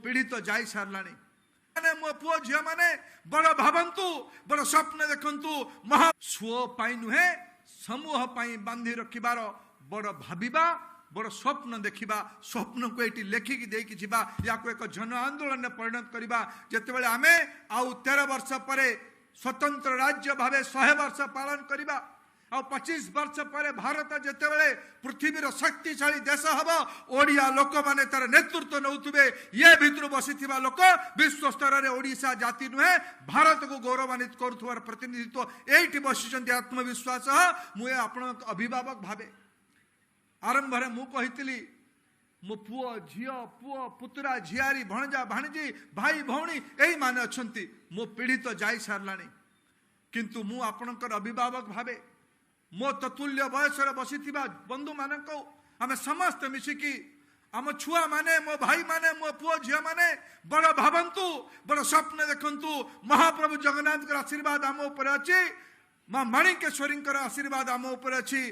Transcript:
पीढ़ी तो जाई सारलानी माने मो पुओ झियो माने बड़ भावंतु बड़ स्वप्न देखंतु महा सुओ पाई नुहे समूह पाई बांधी रखिबार बड़ भाबिबा बड़ स्वप्न देखिबा स्वप्न को एटी लेखिकी देकी जिबा या को एक जन आंदोलन में परिणत करिबा जेतेबेले आमे आउ 13 वर्ष परे स्वतंत्र राज्य भावे 100 वर्ष पालन करिबा आ 25 वर्ष पर भारत जेतेबेले पृथ्वीर शक्तिशाली देश हबो ओडिया लोक माने तार नेतृत्व नउतबे ये भितर बसिथिबा लोक विश्व स्तर रे ओडिसा जाति नुहे भारत को गौरवान्वित करुथवार प्रतिनिधित्व एठी बसिचंती आत्मविश्वास मुए आपण अभिभावक भावे आरंभ रे मु कहितली मो पुओ झियो पुओ पुतरा झियारी भणजा भाणजी भाई भौणी एही माने अछंती मो पीढ़ी तो जाई सारलानी किंतु मु आपणकर अभिभावक भावे मो ततुल्य बयसर बसिथिबा बंधु मानको आमे समस्त मिसिकी आम छुआ माने मो भाई माने मो पुओ झियो माने बड़ भावंतु बड़ स्वप्न देखंतु महाप्रभु जगन्नाथ का आशीर्वाद आम ऊपर अछि मां माणिकेश्वरी आशीर्वाद आम ऊपर अछि